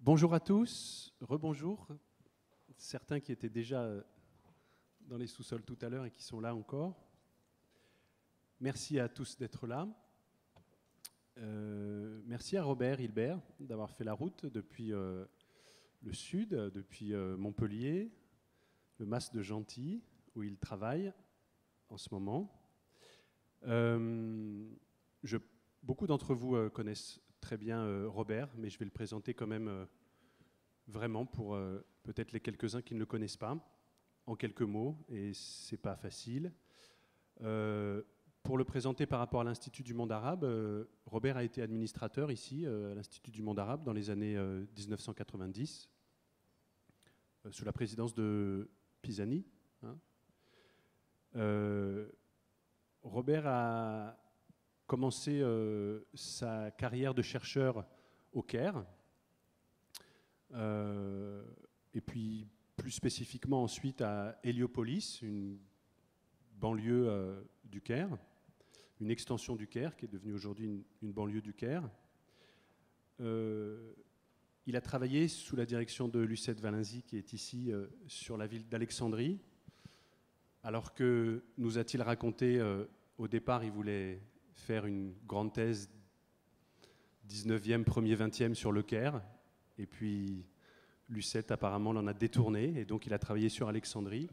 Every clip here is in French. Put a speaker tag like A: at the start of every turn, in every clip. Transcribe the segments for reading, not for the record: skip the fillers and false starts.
A: Bonjour à tous, rebonjour. Certains qui étaient déjà dans les sous-sols tout à l'heure et qui sont là encore. Merci à tous d'être là. Merci à Robert Hilbert d'avoir fait la route depuis le sud, depuis Montpellier, le Mas de Gentilly, où il travaille en ce moment. Beaucoup d'entre vous connaissent très bien Robert, mais je vais le présenter quand même vraiment pour peut-être les quelques-uns qui ne le connaissent pas, en quelques mots, et c'est pas facile. Pour le présenter par rapport à l'Institut du monde arabe, Robert a été administrateur ici, à l'Institut du monde arabe, dans les années 1990, sous la présidence de Pisani. Robert a commencé sa carrière de chercheur au Caire, et puis plus spécifiquement ensuite à Héliopolis, une banlieue du Caire, une extension du Caire qui est devenue aujourd'hui une banlieue du Caire. Il a travaillé sous la direction de Lucette Valenzi, qui est ici, sur la ville d'Alexandrie, alors que, nous a-t-il raconté, au départ, il voulait faire une grande thèse 19e, 1er, 20e sur le Caire, et puis Lucette apparemment l'en a détourné, et donc il a travaillé sur Alexandrie.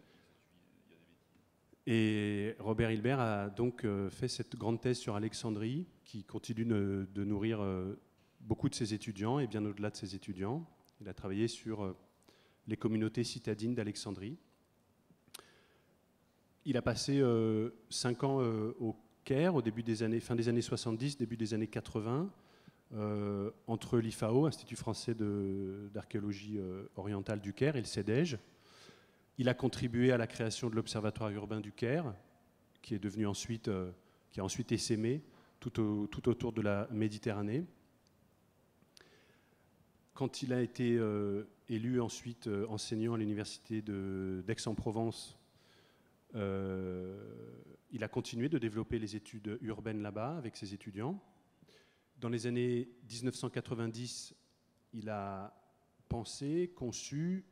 A: Et Robert Hilbert a donc fait cette grande thèse sur Alexandrie, qui continue de nourrir beaucoup de ses étudiants, et bien au-delà de ses étudiants. Il a travaillé sur les communautés citadines d'Alexandrie. Il a passé 5 ans au Caire, fin des années 70, début des années 80, entre l'IFAO, Institut français d'archéologie orientale du Caire, et le CEDEJ. Il a contribué à la création de l'Observatoire urbain du Caire, qui a ensuite essaimé tout autour de la Méditerranée. Quand il a été élu ensuite enseignant à l'université d'Aix-en-Provence, il a continué de développer les études urbaines là-bas avec ses étudiants. Dans les années 1990, il a pensé, conçu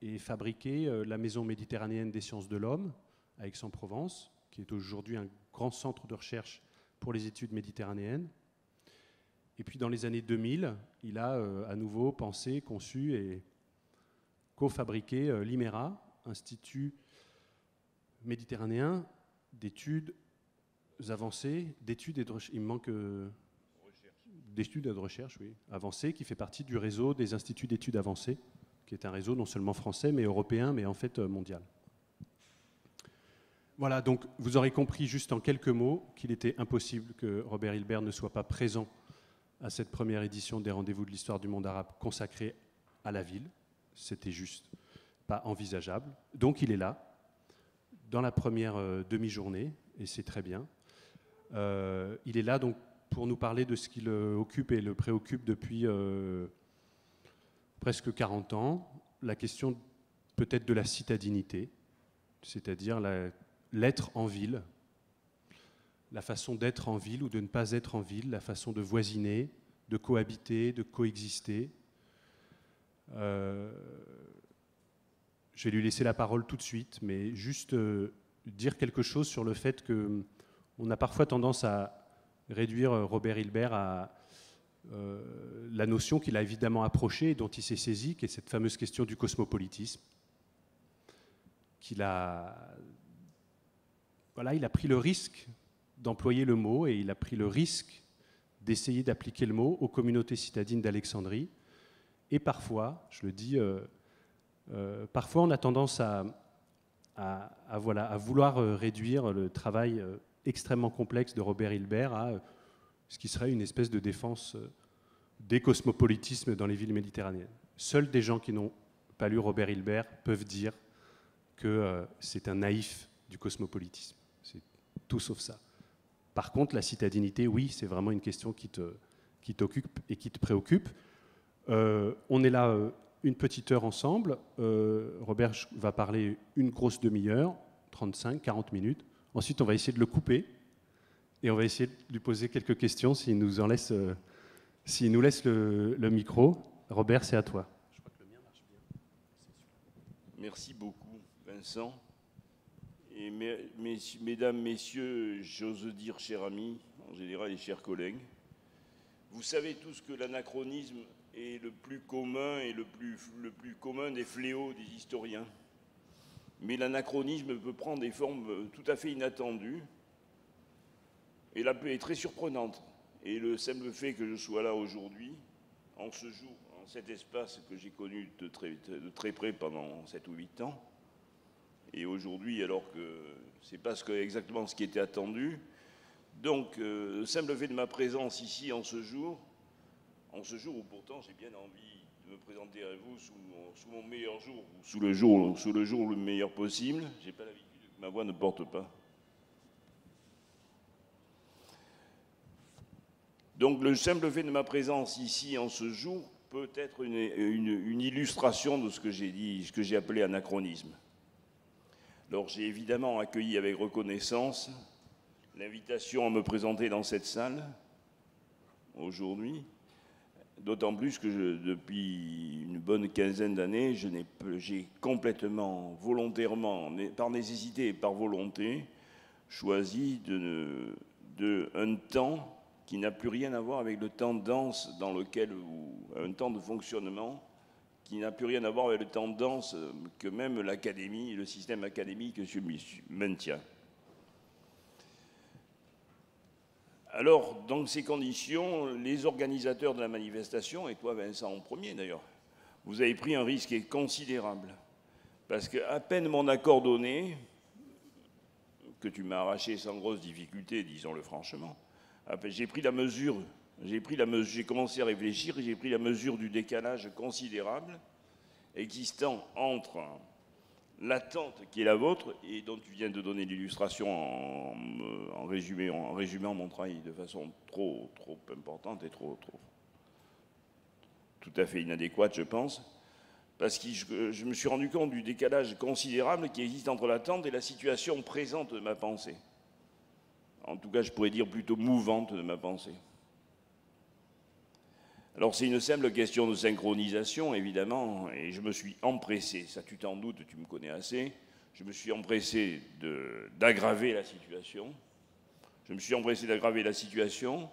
A: et fabriqué la Maison méditerranéenne des sciences de l'homme à Aix-en-Provence, qui est aujourd'hui un grand centre de recherche pour les études méditerranéennes. Et puis dans les années 2000, il a à nouveau pensé, conçu et co-fabriqué l'IMERA, Institut méditerranéen d'études avancées, d'études et de recherche. Il me manque d'études et de recherche, oui, avancées, qui fait partie du réseau des instituts d'études avancées, qui est un réseau non seulement français, mais européen, mais en fait mondial. Voilà, donc vous aurez compris juste en quelques mots qu'il était impossible que Robert Hilbert ne soit pas présent à cette première édition des Rendez-vous de l'Histoire du monde arabe consacrée à la ville. C'était juste pas envisageable. Donc il est là, dans la première demi-journée, et c'est très bien. Il est là donc pour nous parler de ce qui le occupe et le préoccupe depuis presque 40 ans, la question peut-être de la citadinité, c'est-à-dire l'être en ville, la façon d'être en ville ou de ne pas être en ville, la façon de voisiner, de cohabiter, de coexister. Je vais lui laisser la parole tout de suite, mais juste dire quelque chose sur le fait qu'on a parfois tendance à réduire Robert Hilbert à la notion qu'il a évidemment approchée et dont il s'est saisi, qui est cette fameuse question du cosmopolitisme. Il a pris le risque d'employer le mot et il a pris le risque d'essayer d'appliquer le mot aux communautés citadines d'Alexandrie. Et parfois, je le dis, parfois on a tendance à vouloir réduire le travail extrêmement complexe de Robert Hilbert à ce qui serait une espèce de défense des cosmopolitismes dans les villes méditerranéennes. Seuls des gens qui n'ont pas lu Robert Hilbert peuvent dire que c'est un naïf du cosmopolitisme. C'est tout sauf ça. Par contre, la citadinité, oui, c'est vraiment une question qui t'occupe et qui te préoccupe. On est là une petite heure ensemble. Robert va parler une grosse demi-heure, 35, 40 minutes. Ensuite, on va essayer de le couper et on va essayer de lui poser quelques questions s'il nous laisse le micro. Robert, c'est à toi.
B: Merci beaucoup, Vincent. Et mesdames, messieurs, j'ose dire chers amis, en général et chers collègues, vous savez tous que l'anachronisme est le plus commun et le plus commun des fléaux des historiens. Mais l'anachronisme peut prendre des formes tout à fait inattendues et est très surprenante. Et le simple fait que je sois là aujourd'hui, en ce jour, en cet espace que j'ai connu de très près pendant 7 ou 8 ans, et aujourd'hui, alors que c'est pas exactement ce qui était attendu, donc le simple fait de ma présence ici en ce jour où pourtant j'ai bien envie de me présenter à vous sous mon meilleur jour, ou sous le jour le meilleur possible, j'ai pas l'habitude que ma voix ne porte pas. Donc le simple fait de ma présence ici en ce jour peut être une illustration de ce que j'ai dit, ce que j'ai appelé anachronisme. Alors j'ai évidemment accueilli avec reconnaissance l'invitation à me présenter dans cette salle aujourd'hui, d'autant plus que depuis une bonne quinzaine d'années, j'ai complètement, volontairement, par nécessité et par volonté, choisi un temps qui n'a plus rien à voir avec le temps dense dans lequel, ou un temps de fonctionnement qui n'a plus rien à voir avec le temps dense que même l'académie, le système académique maintient. Alors, dans ces conditions, les organisateurs de la manifestation, et toi Vincent en premier d'ailleurs, vous avez pris un risque considérable. Parce qu'à peine mon accord donné, que tu m'as arraché sans grosse difficulté, disons-le franchement, j'ai pris la mesure, j'ai commencé à réfléchir et j'ai pris la mesure du décalage considérable existant entre l'attente qui est la vôtre et dont tu viens de donner l'illustration en résumant mon travail de façon trop importante et tout à fait inadéquate, je pense, parce que je me suis rendu compte du décalage considérable qui existe entre l'attente et la situation présente de ma pensée. En tout cas, je pourrais dire plutôt mouvante de ma pensée. Alors c'est une simple question de synchronisation, évidemment, et je me suis empressé, ça tu t'en doutes, tu me connais assez, je me suis empressé d'aggraver la situation. Je me suis empressé d'aggraver la situation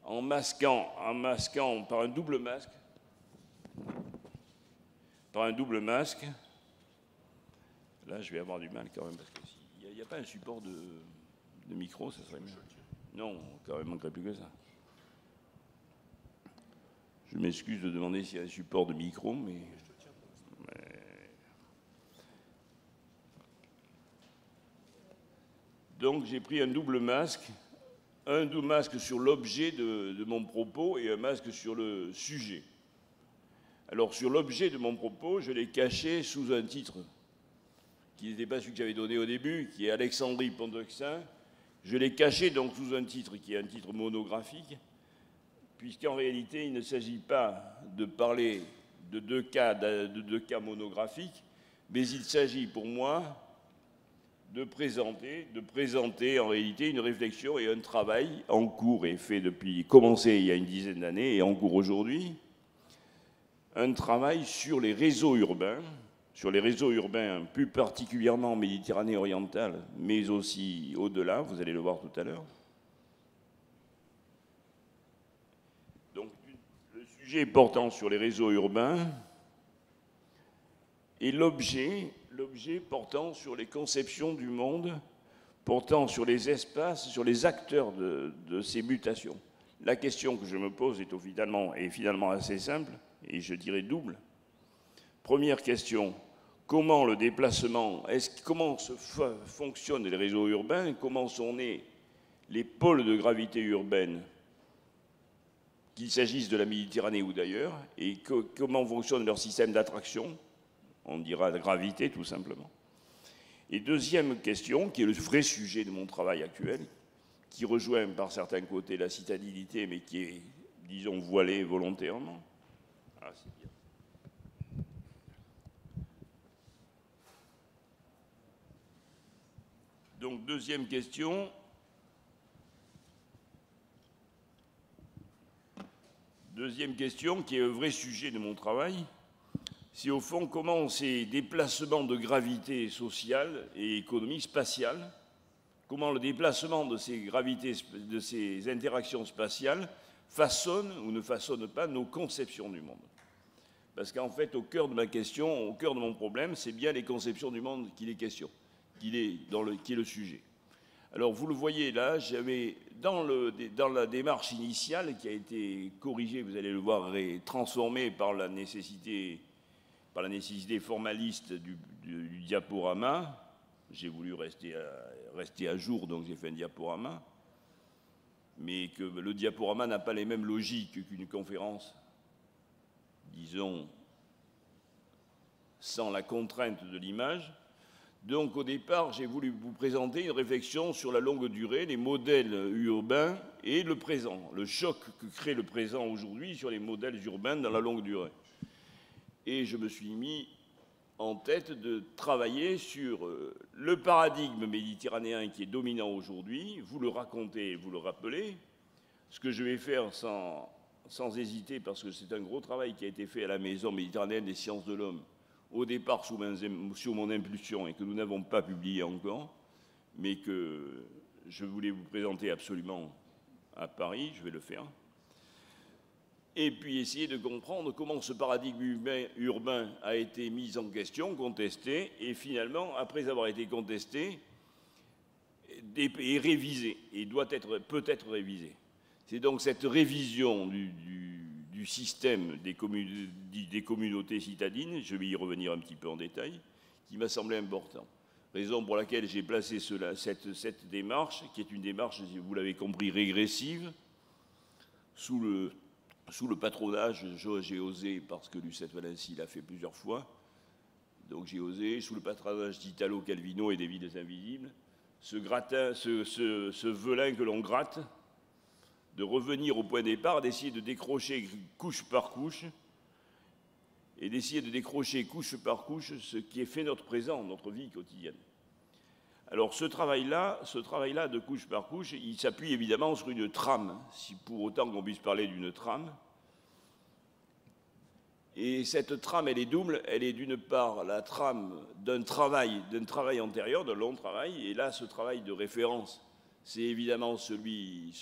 B: en masquant par un double masque. Par un double masque. Là, je vais avoir du mal quand même, parce qu'il n'y a pas un support de micro, ça serait mieux. Non, quand même, il ne manquerait plus que ça. Je m'excuse de demander s'il y a un support de micro, mais... Donc j'ai pris un double masque sur l'objet de mon propos et un masque sur le sujet. Alors sur l'objet de mon propos, je l'ai caché sous un titre qui n'était pas celui que j'avais donné au début, qui est Alexandrie Pont-Euxin. Je l'ai caché donc sous un titre qui est un titre monographique, puisqu'en réalité, il ne s'agit pas de parler de deux cas monographiques, mais il s'agit pour moi de présenter en réalité une réflexion et un travail en cours et commencé il y a une dizaine d'années et en cours aujourd'hui, un travail sur les réseaux urbains, plus particulièrement en Méditerranée orientale, mais aussi au-delà, vous allez le voir tout à l'heure. Donc, le sujet portant sur les réseaux urbains et l'objet portant sur les conceptions du monde, portant sur les espaces, sur les acteurs de ces mutations. La question que je me pose est finalement assez simple, et je dirais double. Première question, comment le déplacement, comment fonctionnent les réseaux urbains, comment sont nés les pôles de gravité urbaine, qu'il s'agisse de la Méditerranée ou d'ailleurs, et comment fonctionne leur système d'attraction, on dira la gravité tout simplement. Et deuxième question, qui est le vrai sujet de mon travail actuel, qui rejoint par certains côtés la citadinité, mais qui est, disons, voilée volontairement. Ah, c'est bien. Donc, deuxième question. Deuxième question, qui est un vrai sujet de mon travail, c'est au fond comment ces déplacements de gravité sociale et économique spatiale, comment le déplacement de ces gravités, de ces interactions spatiales façonne ou ne façonne pas nos conceptions du monde. Parce qu'en fait, au cœur de ma question, au cœur de mon problème, c'est bien les conceptions du monde qu'il est question, qui est le sujet. Alors, vous le voyez là, j'avais, dans la démarche initiale qui a été corrigée, vous allez le voir, et transformée par la nécessité formaliste du diaporama. J'ai voulu rester à jour, donc j'ai fait un diaporama. Mais que le diaporama n'a pas les mêmes logiques qu'une conférence, disons, sans la contrainte de l'image. Donc au départ, j'ai voulu vous présenter une réflexion sur la longue durée, les modèles urbains et le présent, le choc que crée le présent aujourd'hui sur les modèles urbains dans la longue durée. Et je me suis mis en tête de travailler sur le paradigme méditerranéen qui est dominant aujourd'hui, vous le racontez, vous le rappelez, ce que je vais faire sans hésiter, parce que c'est un gros travail qui a été fait à la Maison méditerranéenne des sciences de l'homme, au départ sous mon impulsion et que nous n'avons pas publié encore, mais que je voulais vous présenter absolument à Paris, je vais le faire. Et puis essayer de comprendre comment ce paradigme urbain a été mis en question, contesté, et finalement, après avoir été contesté, est révisé, et peut-être révisé. C'est donc cette révision du système des communautés citadines, je vais y revenir un petit peu en détail, qui m'a semblé important. Raison pour laquelle j'ai placé cette démarche, qui est une démarche, vous l'avez compris, régressive, sous le patronage, j'ai osé, parce que Lucette Valency l'a fait plusieurs fois, donc j'ai osé, sous le patronage d'Italo Calvino et des Villes Invisibles, ce velin que l'on gratte, de revenir au point de départ, d'essayer de décrocher couche par couche, et d'essayer de décrocher couche par couche ce qui est fait notre présent, notre vie quotidienne. Alors ce travail-là de couche par couche, il s'appuie évidemment sur une trame, si pour autant qu'on puisse parler d'une trame. Et cette trame, elle est double. Elle est d'une part la trame d'un travail antérieur, d'un long travail, et là ce travail de référence, c'est évidemment celui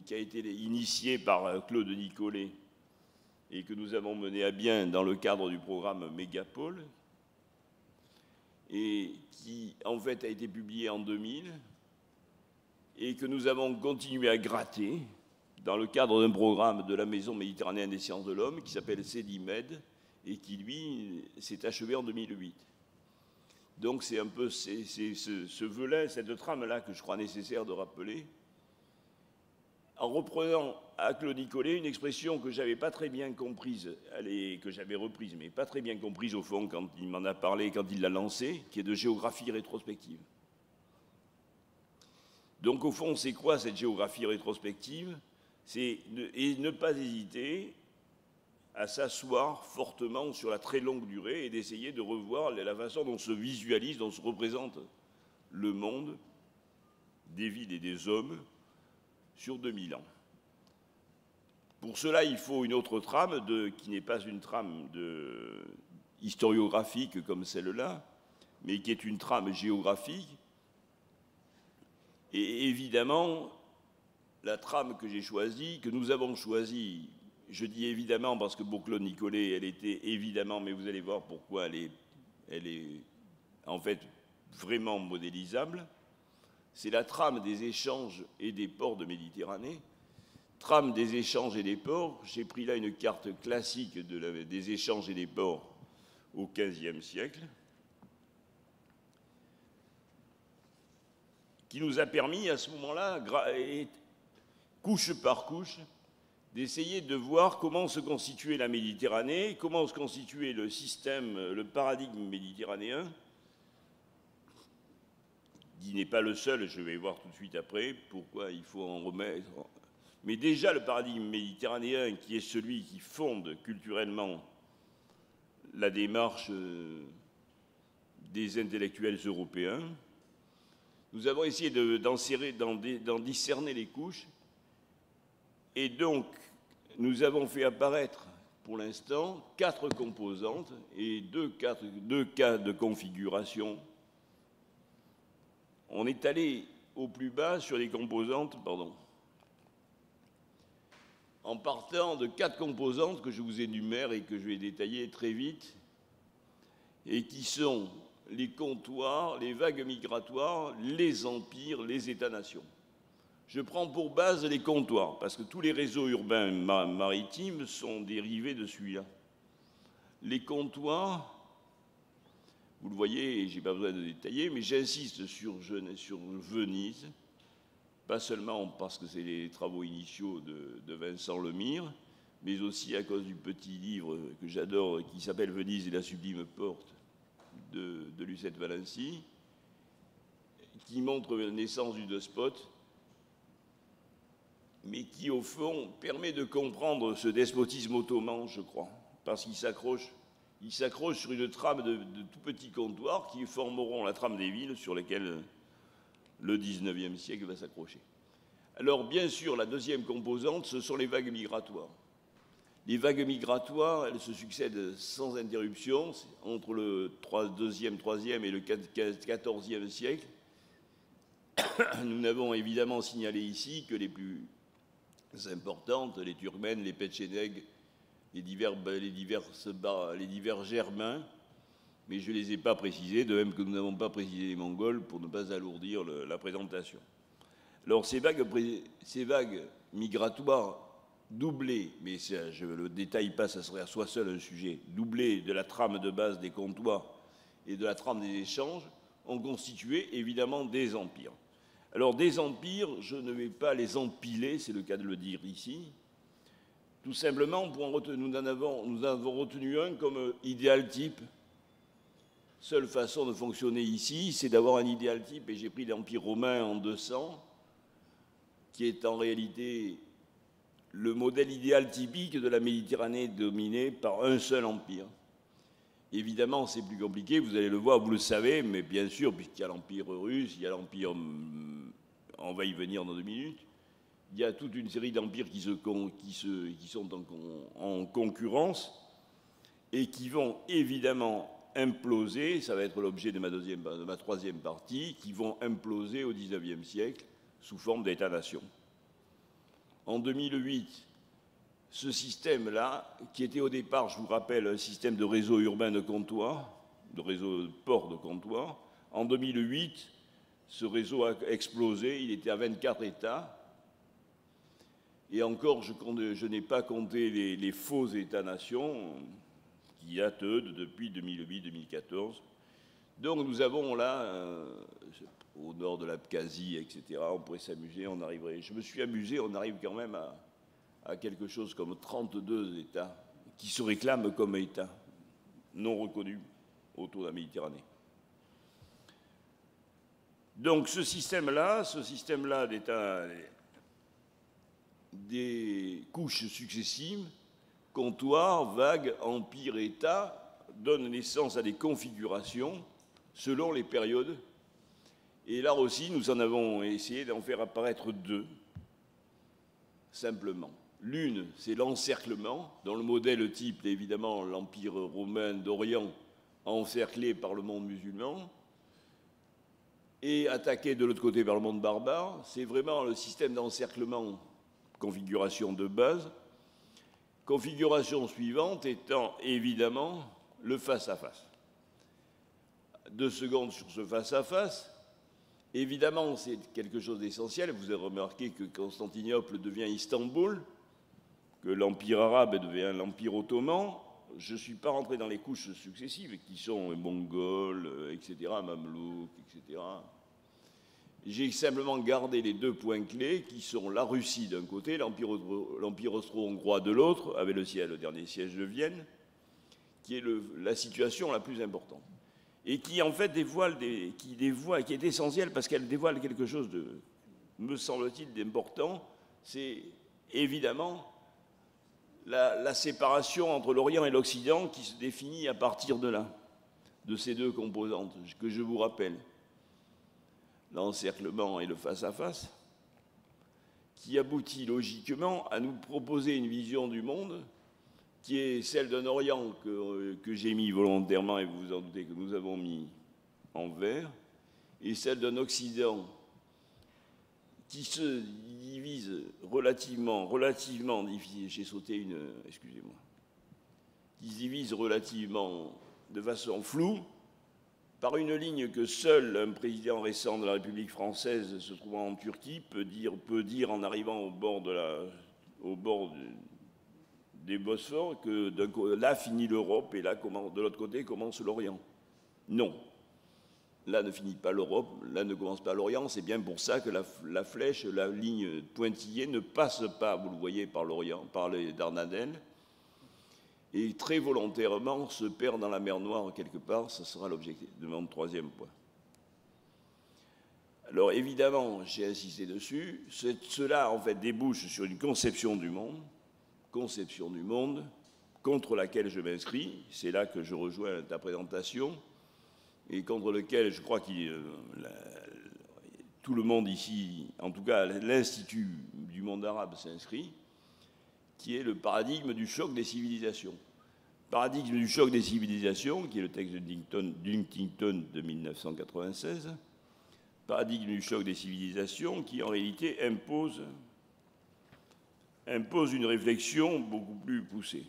B: qui a été initié par Claude Nicollet et que nous avons mené à bien dans le cadre du programme Mégapôle, et qui en fait a été publié en 2000 et que nous avons continué à gratter dans le cadre d'un programme de la Maison méditerranéenne des sciences de l'homme qui s'appelle CEDIMED et qui, lui, s'est achevé en 2008. Donc c'est un peu ce velin, cette trame-là que je crois nécessaire de rappeler, en reprenant à Claude Nicollet une expression que j'avais pas très bien comprise, que j'avais reprise, mais pas très bien comprise au fond quand il m'en a parlé, quand il l'a lancée, qui est de géographie rétrospective. Donc au fond, c'est quoi cette géographie rétrospective? C'est ne pas hésiter à s'asseoir fortement sur la très longue durée et d'essayer de revoir la façon dont se visualise, dont se représente le monde des villes et des hommes sur 2000 ans. Pour cela, il faut une autre trame qui n'est pas une trame historiographique comme celle-là, mais qui est une trame géographique. Et évidemment, la trame que j'ai choisie, que nous avons choisie, je dis évidemment parce que pour Claude Nicollet, elle était évidemment, mais vous allez voir pourquoi elle est en fait vraiment modélisable, c'est la trame des échanges et des ports de Méditerranée. Trame des échanges et des ports, j'ai pris là une carte classique des échanges et des ports au XVe siècle, qui nous a permis à ce moment-là, couche par couche, d'essayer de voir comment se constituait la Méditerranée, comment se constituait le système, le paradigme méditerranéen, qui n'est pas le seul, je vais voir tout de suite après pourquoi il faut en remettre. Mais déjà le paradigme méditerranéen, qui est celui qui fonde culturellement la démarche des intellectuels européens, nous avons essayé d'en discerner les couches et donc nous avons fait apparaître, pour l'instant, 4 composantes et 2 cas de configuration. On est allé au plus bas sur les composantes, en partant de 4 composantes que je vous énumère et que je vais détailler très vite, et qui sont les comptoirs, les vagues migratoires, les empires, les États-nations. Je prends pour base les comptoirs, parce que tous les réseaux urbains maritimes sont dérivés de celui-là. Les comptoirs, vous le voyez, et je n'ai pas besoin de détailler, mais j'insiste sur Venise, pas seulement parce que c'est les travaux initiaux de Vincent Lemire, mais aussi à cause du petit livre que j'adore, qui s'appelle « Venise et la sublime porte » de Lucette Valency, qui montre la naissance du despot, mais qui, au fond, permet de comprendre ce despotisme ottoman, je crois, parce qu'il s'accroche sur une trame de tout petits comptoirs qui formeront la trame des villes sur lesquelles le XIXe siècle va s'accrocher. Alors, bien sûr, la deuxième composante, ce sont les vagues migratoires. Les vagues migratoires, elles se succèdent sans interruption entre le deuxième, troisième et le XIVe siècle. Nous n'avons évidemment signalé ici que les plus importantes, les Turkmènes, les Petchénègues, les divers Germains, mais je ne les ai pas précisés, de même que nous n'avons pas précisé les Mongols pour ne pas alourdir la présentation. Alors ces vagues migratoires doublées, mais ça, je le détaille pas, ça serait à soi seul un sujet, doublées de la trame de base des comptoirs et de la trame des échanges, ont constitué évidemment des empires. Alors des empires, je ne vais pas les empiler, c'est le cas de le dire ici. Tout simplement, nous avons retenu un comme idéal type. Seule façon de fonctionner ici, c'est d'avoir un idéal type, et j'ai pris l'Empire romain en 200, qui est en réalité le modèle idéal typique de la Méditerranée dominée par un seul empire. Évidemment, c'est plus compliqué, vous allez le voir, vous le savez, mais bien sûr, puisqu'il y a l'Empire russe, il y a l'Empire, on va y venir dans 2 minutes, il y a toute une série d'empires qui sont en concurrence et qui vont évidemment imploser, ça va être l'objet de ma troisième partie, qui vont imploser au XIXe siècle sous forme d'États-nations. En 2008, ce système-là, qui était au départ, je vous rappelle, un système de réseau urbain de comptoirs, de réseau de ports de comptoirs, en 2008, ce réseau a explosé, il était à 24 États, et encore, je n'ai pas compté les faux États-nations, qui datent, eux, depuis 2008-2014. Donc nous avons là, au nord de l'Abkhazie, etc., on pourrait s'amuser, je me suis amusé, on arrive quand même à quelque chose comme 32 États qui se réclament comme États non reconnus autour de la Méditerranée. Donc ce système-là d'États, des couches successives, comptoirs, vagues, empires, États, donne naissance à des configurations selon les périodes. Et là aussi, nous en avons essayé d'en faire apparaître 2, simplement. L'une, c'est l'encerclement, dont le modèle type est évidemment l'Empire romain d'Orient, encerclé par le monde musulman, et attaqué de l'autre côté par le monde barbare. C'est vraiment le système d'encerclement, configuration de base. Configuration suivante étant évidemment le face-à-face. 2 secondes sur ce face-à-face. Évidemment, c'est quelque chose d'essentiel. Vous avez remarqué que Constantinople devient Istanbul, que l'Empire arabe devient l'Empire ottoman. Je ne suis pas rentré dans les couches successives, qui sont les Mongols, etc., Mamelouks, etc. J'ai simplement gardé les 2 points clés, qui sont la Russie d'un côté, l'Empire austro-hongrois de l'autre, avec le dernier siège de Vienne, qui est la situation la plus importante. Et qui, en fait, qui est essentielle parce qu'elle dévoile quelque chose de, me semble-t-il, d'important. C'est évidemment la séparation entre l'Orient et l'Occident qui se définit à partir de là, de ces 2 composantes, que je vous rappelle. L'encerclement et le face-à-face. qui aboutit logiquement à nous proposer une vision du monde qui est celle d'un Orient que j'ai mis volontairement, et vous vous en doutez que nous avons mis en vert, et celle d'un Occident qui se divise relativement difficile, j'ai sauté une, excusez-moi, qui se divise relativement de façon floue par une ligne que seul un président récent de la République française se trouvant en Turquie peut dire en arrivant au bord des Bosphores que là finit l'Europe et là, de l'autre côté, commence l'Orient. Non. Là ne finit pas l'Europe, là ne commence pas l'Orient. C'est bien pour ça que la flèche, la ligne pointillée ne passe pas, vous le voyez, par l'Orient, par les Dardanelles, et très volontairement se perd dans la mer Noire quelque part. Ce sera l'objectif de mon troisième point. Alors évidemment, j'ai insisté dessus, cela en fait débouche sur une conception du monde contre laquelle je m'inscris. C'est là que je rejoins ta présentation, et contre lequel je crois que tout le monde ici, en tout cas l'Institut du monde arabe s'inscrit, qui est le paradigme du choc des civilisations. Paradigme du choc des civilisations, qui est le texte d'Huntington de 1996, paradigme du choc des civilisations qui en réalité impose une réflexion beaucoup plus poussée.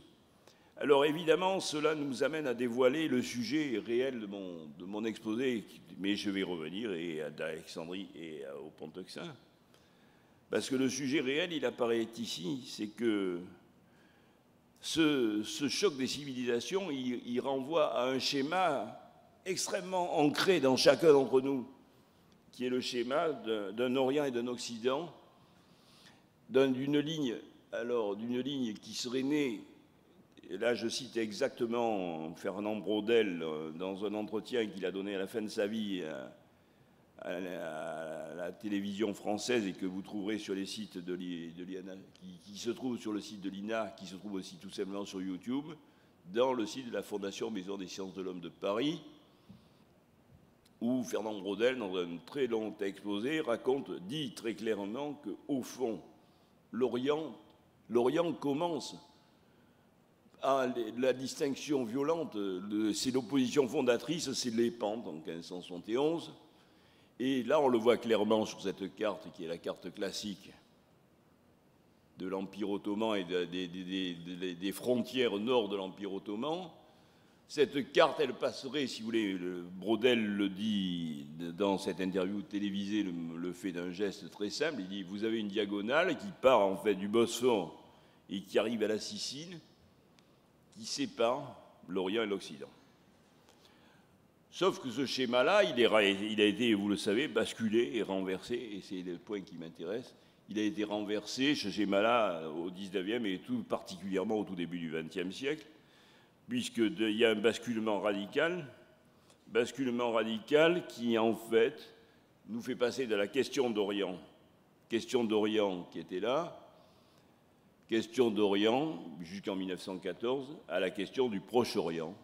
B: Alors évidemment, cela nous amène à dévoiler le sujet réel de mon exposé, mais je vais revenir à Alexandrie et au Pont-Euxin, parce que le sujet réel, il apparaît ici, c'est que ce choc des civilisations, il renvoie à un schéma extrêmement ancré dans chacun d'entre nous, qui est le schéma d'un Orient et d'un Occident, d'une ligne qui serait née, et là je cite exactement Fernand Braudel dans un entretien qu'il a donné à la fin de sa vie à la télévision française et que vous trouverez sur les sites de l'INA, qui se trouve sur le site de l'INA, qui se trouve aussi tout simplement sur YouTube, dans le site de la Fondation Maison des Sciences de l'Homme de Paris, où Fernand Braudel, dans un très long exposé, dit très clairement qu'au fond, l'Orient commence à la distinction violente, c'est l'opposition fondatrice, c'est Lépante en 1571. Et là, on le voit clairement sur cette carte, qui est la carte classique de l'Empire ottoman et des frontières nord de l'Empire ottoman. Cette carte, elle passerait, si vous voulez, Braudel le dit dans cette interview télévisée, le fait d'un geste très simple. Il dit, vous avez une diagonale qui part en fait du Bosphore et qui arrive à la Sicile, qui sépare l'Orient et l'Occident. Sauf que ce schéma-là, il a été, vous le savez, basculé et renversé, et c'est le point qui m'intéresse. Il a été renversé, ce schéma-là, au XIXe et tout particulièrement au tout début du XXe siècle, puisqu'il y a un basculement radical qui, en fait, nous fait passer de la question d'Orient qui était là, question d'Orient jusqu'en 1914, à la question du Proche-Orient.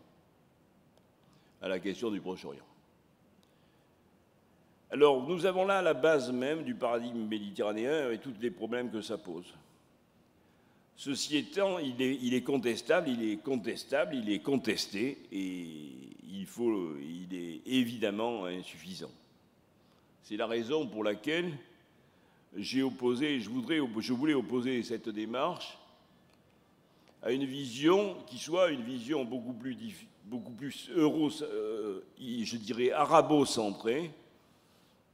B: Alors, nous avons là la base même du paradigme méditerranéen et tous les problèmes que ça pose. Ceci étant, il est contestable, il est contesté, et il est évidemment insuffisant. C'est la raison pour laquelle je voulais opposer cette démarche à une vision qui soit une vision beaucoup plus je dirais arabo-centrée,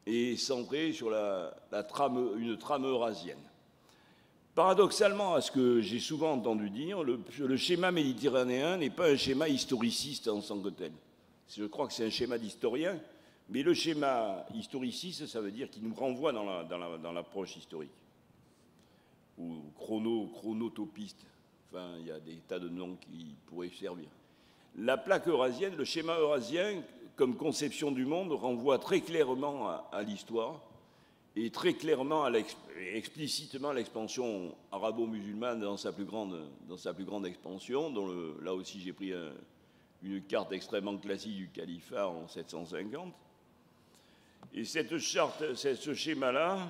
B: et centrée sur une trame eurasienne. Paradoxalement à ce que j'ai souvent entendu dire, le schéma méditerranéen n'est pas un schéma historiciste en tant que tel. Je crois que c'est un schéma d'historien, mais le schéma historiciste, ça veut dire qu'il nous renvoie dans l'approche historique, ou chronotopiste. Enfin, il y a des tas de noms qui pourraient servir. La plaque eurasienne, le schéma eurasien, comme conception du monde, renvoie très clairement à l'histoire et très clairement, explicitement à l'expansion arabo-musulmane dans sa plus grande expansion, dont là aussi j'ai pris une carte extrêmement classique du califat en 750. Et ce schéma-là,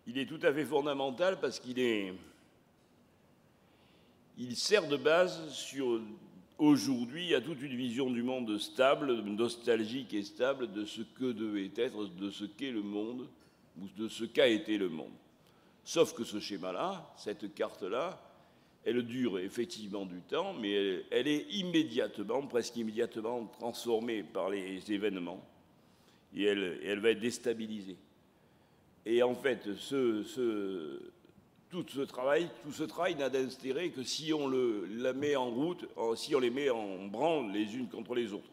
B: il est tout à fait fondamental parce il sert de base aujourd'hui à toute une vision du monde stable, nostalgique et stable de ce que devait être, de ce qu'est le monde, ou de ce qu'a été le monde. Sauf que ce schéma-là, cette carte-là, elle dure effectivement du temps, mais elle est immédiatement, presque immédiatement transformée par les événements, et elle va être déstabilisée. Et en fait, tout ce travail n'a d'intérêt que si on la met en route, si on les met en branle les unes contre les autres.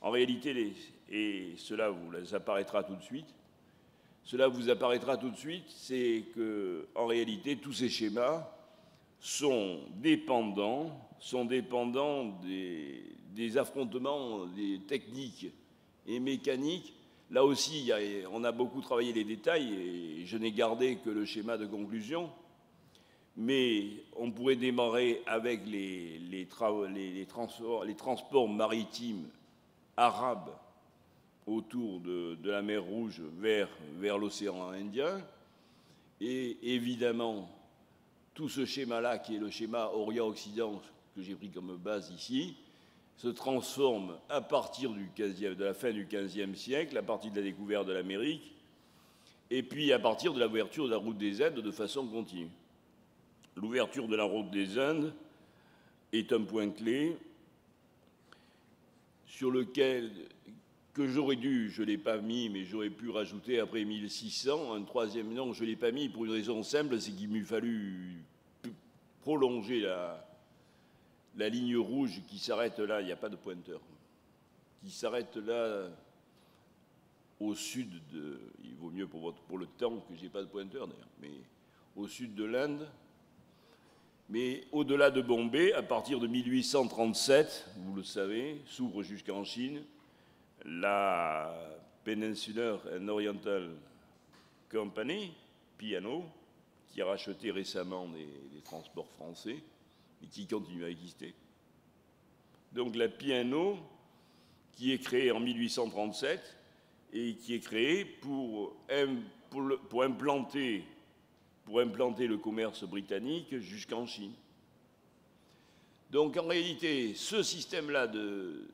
B: En réalité, et cela vous apparaîtra tout de suite, c'est que, en réalité, tous ces schémas sont dépendants des affrontements, des techniques et mécaniques. Là aussi, on a beaucoup travaillé les détails et je n'ai gardé que le schéma de conclusion. Mais on pourrait démarrer avec les transports maritimes arabes autour de la mer Rouge vers l'océan Indien. Et évidemment, tout ce schéma-là, qui est le schéma Orient-Occident, que j'ai pris comme base ici, se transforme à partir de la fin du XVe siècle, à partir de la découverte de l'Amérique, et puis à partir de l'ouverture de la route des Indes de façon continue. L'ouverture de la route des Indes est un point clé sur lequel, que j'aurais dû, je ne l'ai pas mis, mais j'aurais pu rajouter après 1600, un troisième nom, je ne l'ai pas mis pour une raison simple, c'est qu'il m'eût fallu prolonger la ligne rouge qui s'arrête là, il n'y a pas de pointeur, qui s'arrête là au sud de, il vaut mieux pour le temps que je n'ai pas de pointeur d'ailleurs, mais au sud de l'Inde, mais au-delà de Bombay, à partir de 1837, vous le savez, s'ouvre jusqu'en Chine la Peninsular and Oriental Company, P&O, qui a racheté récemment les transports français et qui continue à exister. Donc la P&O, qui est créée en 1837 et qui est créée pour implanter le commerce britannique jusqu'en Chine. Donc en réalité, ces systèmes-là de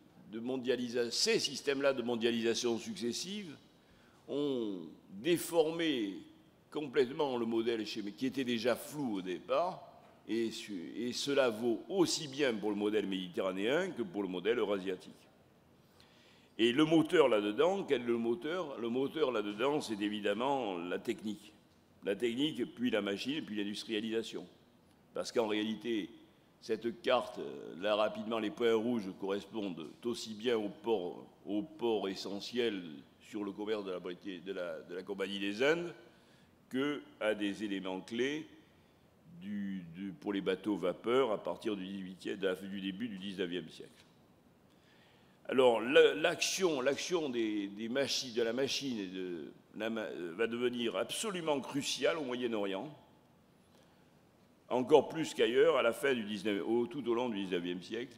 B: mondialisation successive ont déformé complètement le modèle qui était déjà flou au départ, et cela vaut aussi bien pour le modèle méditerranéen que pour le modèle eurasiatique. Et le moteur là-dedans, le moteur là-dedans, c'est évidemment la technique. La technique, puis la machine, puis l'industrialisation. Parce qu'en réalité, cette carte, là rapidement, les points rouges correspondent aussi bien aux ports essentiels sur le commerce de la Compagnie des Indes qu'à des éléments clés pour les bateaux vapeurs à partir du début du XIXe siècle. Alors, l'action de la machine va devenir absolument cruciale au Moyen-Orient, encore plus qu'ailleurs, tout au long du XIXe siècle.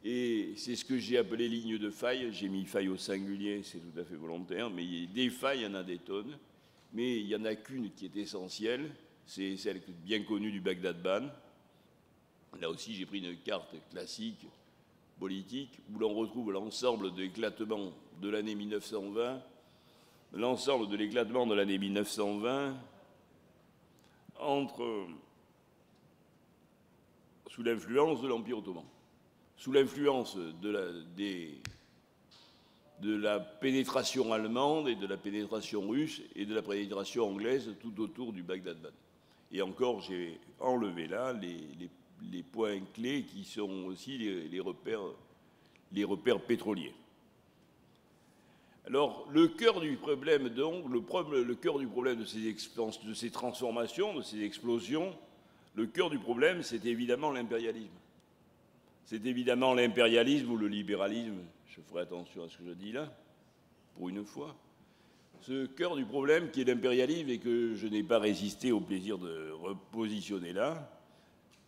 B: Et c'est ce que j'ai appelé ligne de faille. J'ai mis faille au singulier, c'est tout à fait volontaire, mais des failles, il y en a des tonnes. Mais il n'y en a qu'une qui est essentielle, c'est celle bien connue du Bagdad-Ban. Là aussi, j'ai pris une carte classique, politique, où l'on retrouve l'ensemble de l'éclatement de l'année 1920, sous l'influence de l'Empire ottoman, sous l'influence de la pénétration allemande et de la pénétration russe et de la pénétration anglaise tout autour du Bagdad-Ban. Et encore, j'ai enlevé là les points clés qui sont aussi les repères pétroliers. Alors, le cœur du problème, donc, le cœur du problème de ces transformations, de ces explosions, le cœur du problème, c'est évidemment l'impérialisme. C'est évidemment l'impérialisme ou le libéralisme, je ferai attention à ce que je dis là, pour une fois. Ce cœur du problème qui est l'impérialisme et que je n'ai pas résisté au plaisir de repositionner là.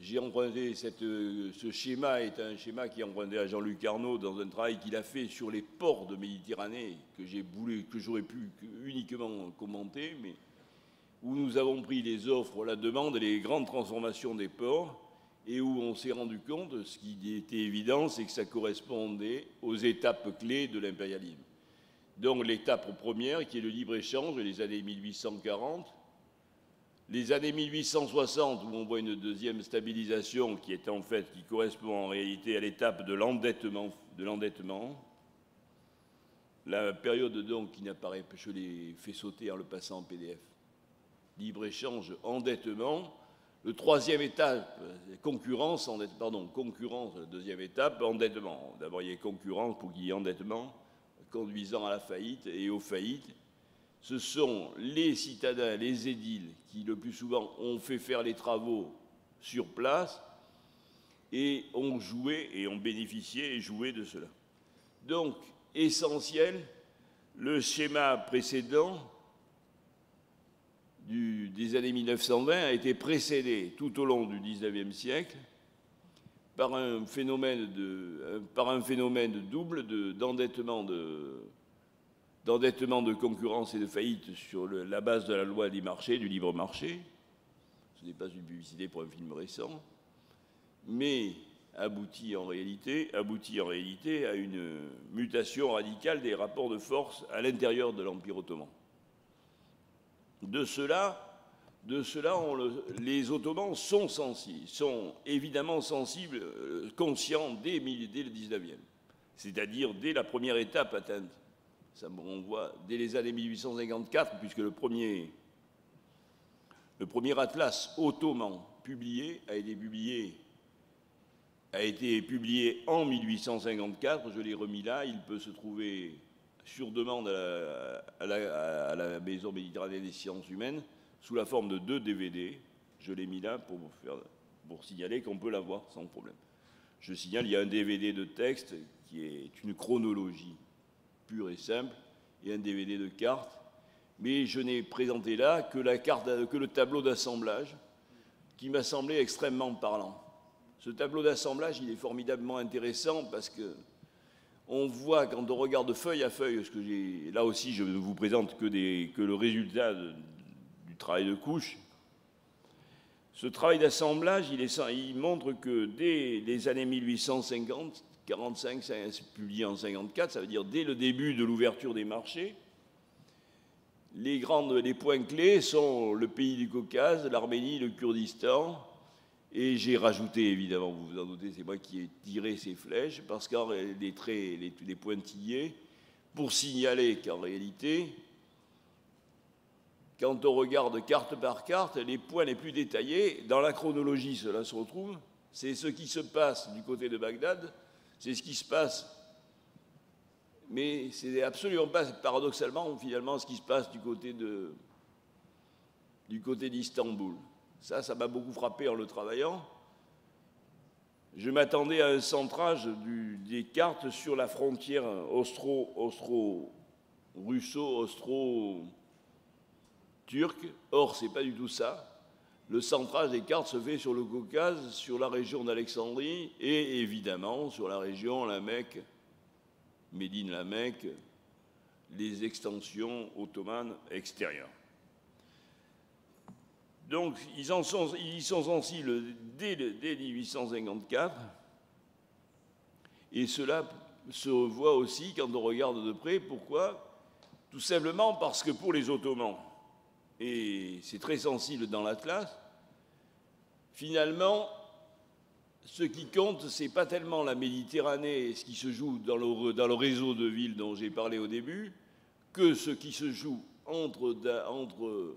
B: J'ai emprunté ce schéma est un schéma qui est emprunté à Jean-Luc Arnaud dans un travail qu'il a fait sur les ports de Méditerranée que j'aurais pu uniquement commenter, où nous avons pris les offres, la demande et les grandes transformations des ports, et où on s'est rendu compte, ce qui était évident, c'est que ça correspondait aux étapes clés de l'impérialisme. Donc l'étape première, qui est le libre-échange, les années 1840, les années 1860, où on voit une deuxième stabilisation qui est en fait, qui correspond en réalité à l'étape de l'endettement. La période donc qui n'apparaît pas, je l'ai fait sauter en le passant en PDF. Libre-échange, endettement. Le troisième étape, concurrence, concurrence, la deuxième étape, endettement. D'abord il y a concurrence pour qu'il y ait endettement, conduisant à la faillite et aux faillites. Ce sont les citadins, les édiles, qui le plus souvent ont fait faire les travaux sur place et ont joué et ont bénéficié et joué de cela. Donc, essentiel, le schéma précédent des années 1920 a été précédé tout au long du XIXe siècle par un phénomène double d'endettement de concurrence et de faillite sur la base de la loi du marché, du libre marché. Ce n'est pas une publicité pour un film récent, mais aboutit en réalité à une mutation radicale des rapports de force à l'intérieur de l'Empire ottoman. De cela, les Ottomans sont évidemment sensibles, conscients dès le 19e, c'est-à-dire dès la première étape atteinte. Ça, on voit dès les années 1854, puisque le premier atlas ottoman publié a été publié en 1854. Je l'ai remis là. Il peut se trouver sur demande à la Maison méditerranéenne des sciences humaines sous la forme de 2 DVD. Je l'ai mis là pour signaler qu'on peut l'avoir sans problème. Je signale, il y a un DVD de texte qui est une chronologie pure et simple, et un DVD de cartes, mais je n'ai présenté là que le tableau d'assemblage, qui m'a semblé extrêmement parlant. Ce tableau d'assemblage, il est formidablement intéressant parce que on voit, quand on regarde feuille à feuille, là aussi je ne vous présente que le résultat du travail de couche. Ce travail d'assemblage, il montre que dès les années 1850, 45, c'est publié en 54, ça veut dire dès le début de l'ouverture des marchés, les points clés sont le pays du Caucase, l'Arménie, le Kurdistan, et j'ai rajouté, évidemment, vous vous en doutez, c'est moi qui ai tiré ces flèches, parce qu'en les pointillés, pour signaler qu'en réalité, quand on regarde carte par carte, les points les plus détaillés, dans la chronologie, cela se retrouve, c'est ce qui se passe du côté de Bagdad. C'est ce qui se passe, mais c'est absolument pas, paradoxalement, finalement, ce qui se passe du côté d'Istanbul. Ça m'a beaucoup frappé en le travaillant. Je m'attendais à un centrage des cartes sur la frontière russo-turque. Or, c'est pas du tout ça. Le centrage des cartes se fait sur le Caucase, sur la région d'Alexandrie et évidemment sur la région, la Mecque, Médine, la Mecque, les extensions ottomanes extérieures. Donc ils y sont sensibles dès 1854 et cela se voit aussi quand on regarde de près. Pourquoi ? Tout simplement parce que pour les Ottomans, et c'est très sensible dans l'Atlas, finalement, ce qui compte, ce n'est pas tellement la Méditerranée et ce qui se joue dans le réseau de villes dont j'ai parlé au début, que ce qui se joue entre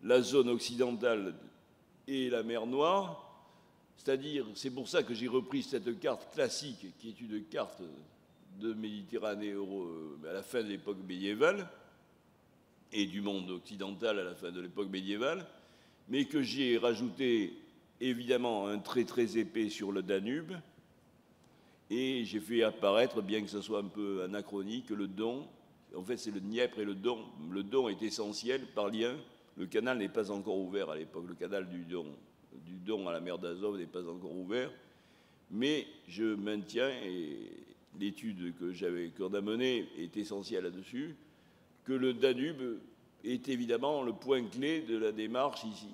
B: la zone occidentale et la mer Noire. C'est-à-dire, c'est pour ça que j'ai repris cette carte classique, qui est une carte de Méditerranée à la fin de l'époque médiévale, et du monde occidental à la fin de l'époque médiévale, mais que j'ai rajouté évidemment un trait très épais sur le Danube, et j'ai fait apparaître, bien que ce soit un peu anachronique, le Don. En fait, c'est le Dniepr et le Don. Le Don est essentiel par lien. Le canal n'est pas encore ouvert à l'époque. Le canal du Don à la mer d'Azov n'est pas encore ouvert. Mais je maintiens, et l'étude qu'on a menée est essentielle là-dessus, que le Danube est évidemment le point clé de la démarche ici.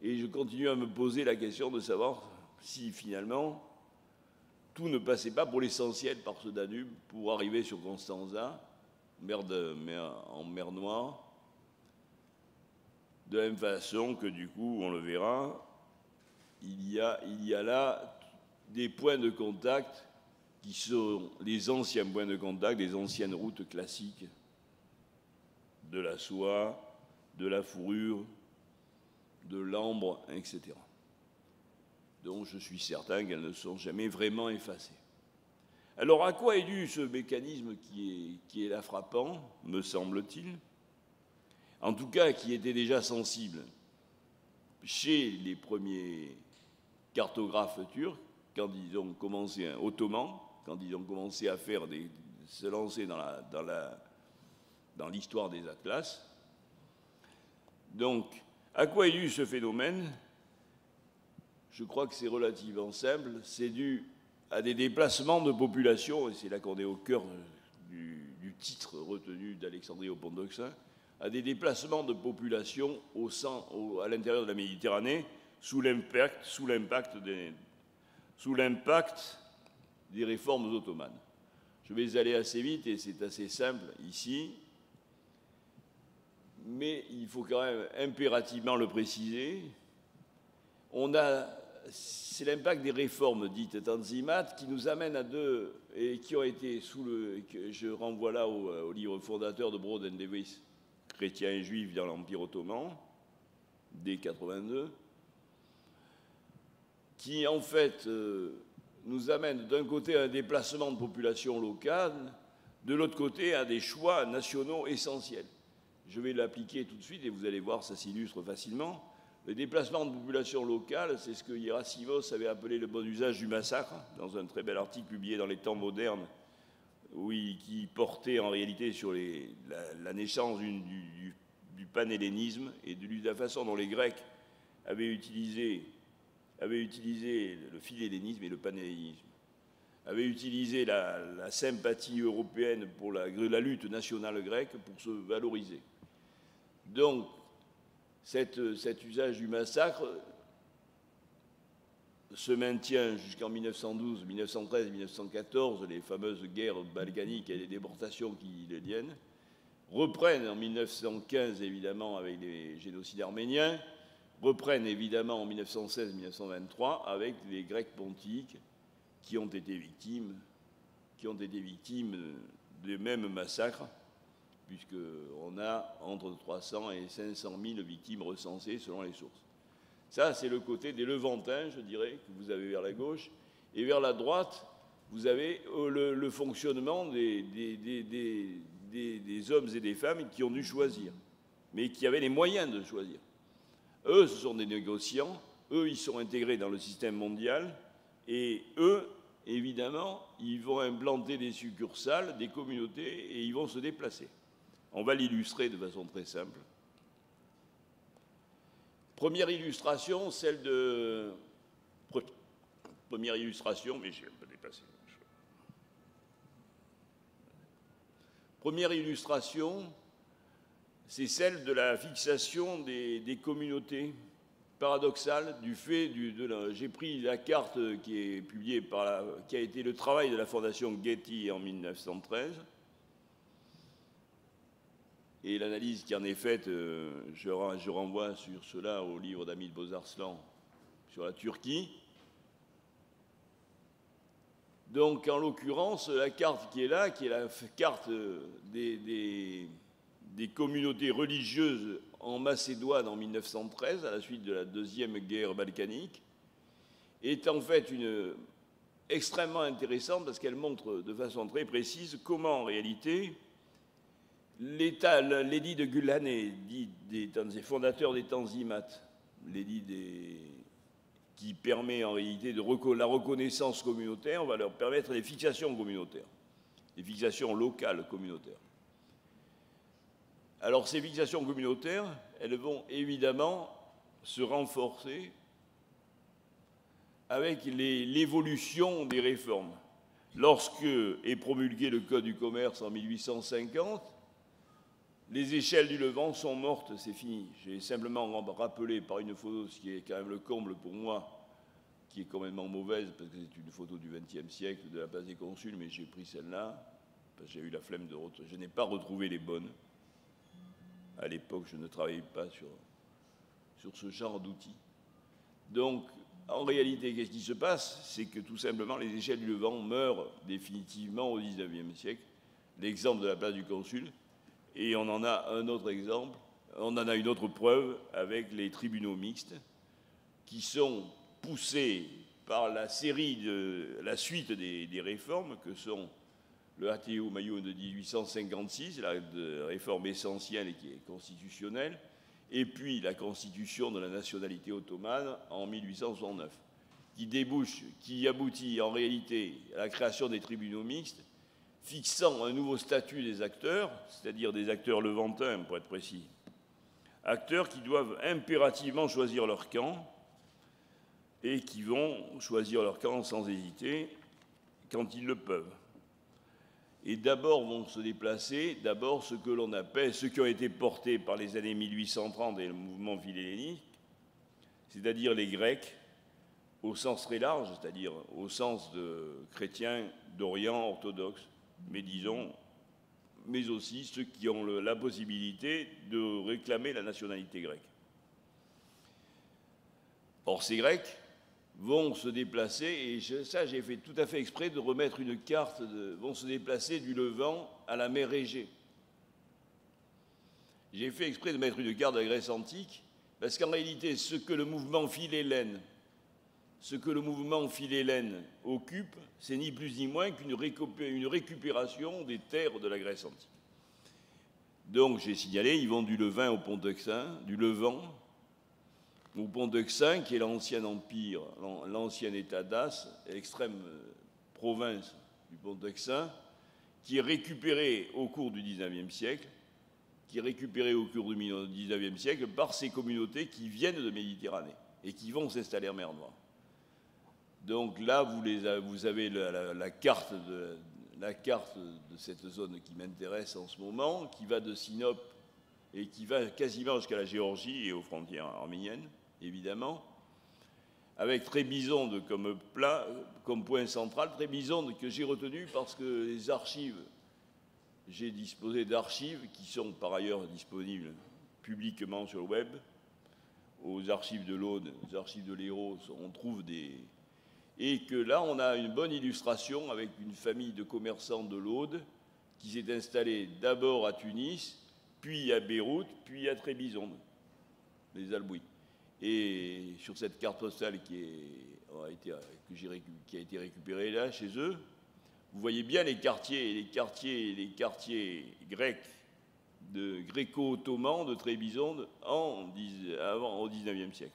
B: Et je continue à me poser la question de savoir si finalement tout ne passait pas pour l'essentiel par ce Danube pour arriver sur Constanța, en mer Noire, de la même façon que du coup, on le verra, il y a là des points de contact qui sont les anciens points de contact, les anciennes routes classiques de la soie, de la fourrure, de l'ambre, etc. Donc je suis certain qu'elles ne sont jamais vraiment effacées. Alors à quoi est dû ce mécanisme qui est là frappant, me semble-t-il, en tout cas qui était déjà sensible chez les premiers cartographes turcs, quand ils ont commencé, ottomans, quand ils ont commencé à se lancer dans l'histoire des atlas. Donc, à quoi est dû ce phénomène? Je crois que c'est relativement simple. C'est dû à des déplacements de population, et c'est là qu'on est au cœur du titre retenu d'Alexandrie au Pont-d'Oxin, à des déplacements de population à l'intérieur de la Méditerranée sous l'impact des réformes ottomanes. Je vais aller assez vite et c'est assez simple ici, mais il faut quand même impérativement le préciser. C'est l'impact des réformes dites tanzimates qui nous amène et qui ont été je renvoie là au livre fondateur de Broad and Lewis, Chrétiens et Juifs dans l'Empire ottoman, dès 82, qui en fait nous amène d'un côté à un déplacement de population locale, de l'autre côté à des choix nationaux essentiels. Je vais l'appliquer tout de suite et vous allez voir, ça s'illustre facilement. Le déplacement de population locale, c'est ce que Gerasimos avait appelé le bon usage du massacre, dans un très bel article publié dans les Temps modernes, qui portait en réalité sur la naissance du panhellénisme et de la façon dont les Grecs avaient utilisé le philhellénisme et le panhellénisme, avaient utilisé la sympathie européenne pour la lutte nationale grecque pour se valoriser. Donc, cet usage du massacre se maintient jusqu'en 1912, 1913, 1914, les fameuses guerres balkaniques et les déportations qui les liennent, reprennent en 1915 évidemment avec les génocides arméniens, reprennent évidemment en 1916-1923 avec les Grecs pontiques qui ont été victimes des mêmes massacres, puisqu'on a entre 300 et 500 000 victimes recensées selon les sources. Ça, c'est le côté des Levantins, je dirais, que vous avez vers la gauche. Et vers la droite, vous avez le fonctionnement des hommes et des femmes qui ont dû choisir, mais qui avaient les moyens de choisir. Eux, ce sont des négociants. Eux, ils sont intégrés dans le système mondial. Et eux, évidemment, ils vont implanter des succursales, des communautés, et ils vont se déplacer. On va l'illustrer de façon très simple. Première illustration, Première illustration, mais j'ai un peu dépassé. Première illustration, c'est celle de la fixation des communautés paradoxales du fait j'ai pris la carte qui est publiée qui a été le travail de la Fondation Getty en 1913. Et l'analyse qui en est faite, je renvoie sur cela au livre d'Hamid Bozarslan sur la Turquie. Donc, en l'occurrence, la carte qui est là, qui est la carte des communautés religieuses en Macédoine en 1913, à la suite de la deuxième guerre balkanique, est en fait extrêmement intéressante parce qu'elle montre de façon très précise comment, en réalité, l'édit de Gülhane, des fondateurs des Tanzimates, l'édit qui permet en réalité la reconnaissance communautaire, on va leur permettre des fixations communautaires, des fixations locales communautaires. Alors ces fixations communautaires, elles vont évidemment se renforcer avec l'évolution des réformes. Lorsque est promulgué le Code du commerce en 1850, Les échelles du Levant sont mortes, c'est fini. J'ai simplement rappelé par une photo, ce qui est quand même le comble pour moi, qui est complètement mauvaise, parce que c'est une photo du XXe siècle, de la place des Consuls, mais j'ai pris celle-là, parce que j'ai eu la flemme de retrouver. Je n'ai pas retrouvé les bonnes. À l'époque, je ne travaillais pas sur ce genre d'outils. Donc, en réalité, qu'est-ce qui se passe? C'est que tout simplement, les échelles du Levant meurent définitivement au XIXe siècle. L'exemple de la place du Consul. Et on en a un autre exemple, on en a une autre preuve avec les tribunaux mixtes qui sont poussés par la suite des réformes que sont le ATO Maillot de 1856, la réforme essentielle et qui est constitutionnelle, et puis la constitution de la nationalité ottomane en 1869, qui aboutit en réalité à la création des tribunaux mixtes, fixant un nouveau statut des acteurs, c'est-à-dire des acteurs levantins, pour être précis. Acteurs qui doivent impérativement choisir leur camp et qui vont choisir leur camp sans hésiter quand ils le peuvent. Et d'abord vont se déplacer, ce que l'on appelle, ceux qui ont été portés par les années 1830 et le mouvement philhellénique, c'est-à-dire les Grecs, au sens très large, c'est-à-dire au sens de chrétiens d'Orient orthodoxe, mais aussi ceux qui ont la possibilité de réclamer la nationalité grecque. Or, ces Grecs vont se déplacer, et ça j'ai fait tout à fait exprès de remettre une carte, vont se déplacer du Levant à la mer Égée. J'ai fait exprès de mettre une carte de la Grèce antique, parce qu'en réalité, ce que le mouvement philhellène occupe, c'est ni plus ni moins qu'une récupération des terres de la Grèce antique. Donc, j'ai signalé, ils vont du Levant au Pont-Euxin, du Levant au Pont-Euxin, qui est l'ancien empire, l'ancien état d'As, l'extrême province du Pont-Euxin, qui est récupéré au cours du XIXe siècle, par ces communautés qui viennent de Méditerranée et qui vont s'installer en mer Noire. Donc là, vous avez la carte de cette zone qui m'intéresse en ce moment, qui va de Sinope et qui va quasiment jusqu'à la Géorgie et aux frontières arméniennes, évidemment, avec Trébizonde comme point central. Trébizonde que j'ai retenu parce que les archives, j'ai disposé d'archives qui sont par ailleurs disponibles publiquement sur le web. Aux archives de l'Aude, aux archives de l'Hérault, on trouve des... Et que là, on a une bonne illustration avec une famille de commerçants de l'Aude qui s'est installée d'abord à Tunis, puis à Beyrouth, puis à Trébizonde, les Albuis. Et sur cette carte postale qui a été récupérée là, chez eux, vous voyez bien les quartiers grecs, gréco-ottomans de Trébizonde au XIXe siècle.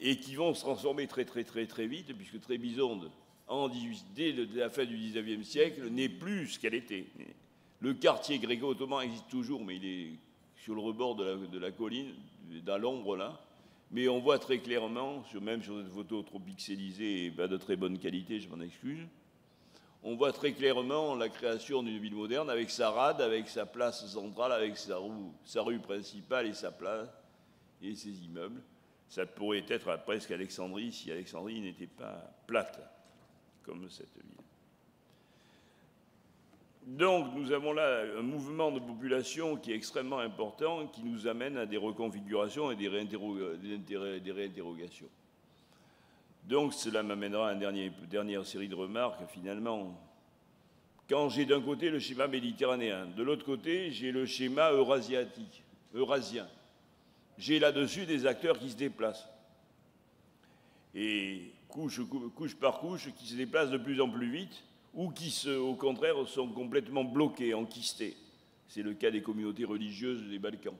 B: Et qui vont se transformer très vite, puisque Trébizonde, dès la fin du XIXe siècle, n'est plus ce qu'elle était. Le quartier gréco-ottoman existe toujours, mais il est sur le rebord de la colline, dans l'ombre là. Mais on voit très clairement, même sur cette photo trop pixelisée et pas de très bonne qualité, je m'en excuse, on voit très clairement la création d'une ville moderne avec sa rade, avec sa place centrale, avec sa rue principale et sa place et ses immeubles. Ça pourrait être presque Alexandrie si Alexandrie n'était pas plate comme cette ville. Donc nous avons là un mouvement de population qui est extrêmement important, qui nous amène à des reconfigurations et des réinterrogations. Donc cela m'amènera à une dernière série de remarques, finalement. Quand j'ai d'un côté le schéma méditerranéen, de l'autre côté j'ai le schéma eurasien. J'ai là-dessus des acteurs qui se déplacent. Et couche par couche, qui se déplacent de plus en plus vite, ou qui, au contraire, sont complètement bloqués, enquistés. C'est le cas des communautés religieuses des Balkans.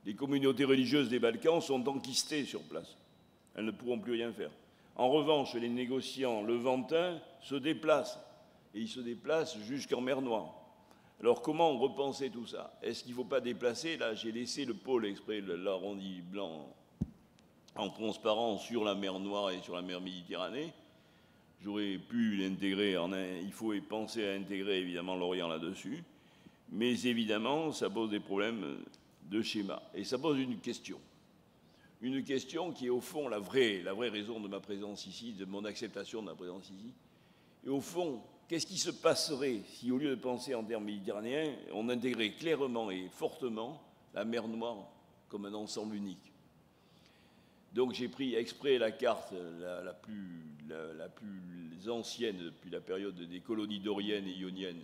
B: Les communautés religieuses des Balkans sont enquistées sur place. Elles ne pourront plus rien faire. En revanche, les négociants levantins se déplacent. Et ils se déplacent jusqu'en mer Noire. Alors comment repenser tout ça? Est-ce qu'il ne faut pas déplacer? Là, j'ai laissé le pôle exprès, l'arrondi blanc en transparent sur la mer Noire et sur la mer Méditerranée. J'aurais pu l'intégrer, il faut penser à intégrer évidemment l'Orient là-dessus. Mais évidemment, ça pose des problèmes de schéma. Et ça pose une question. Une question qui est au fond la vraie raison de ma présence ici, de mon acceptation de ma présence ici. Et au fond, qu'est-ce qui se passerait si, au lieu de penser en termes méditerranéens, on intégrait clairement et fortement la mer Noire comme un ensemble unique? Donc j'ai pris exprès la carte la plus ancienne depuis la période des colonies doriennes et ioniennes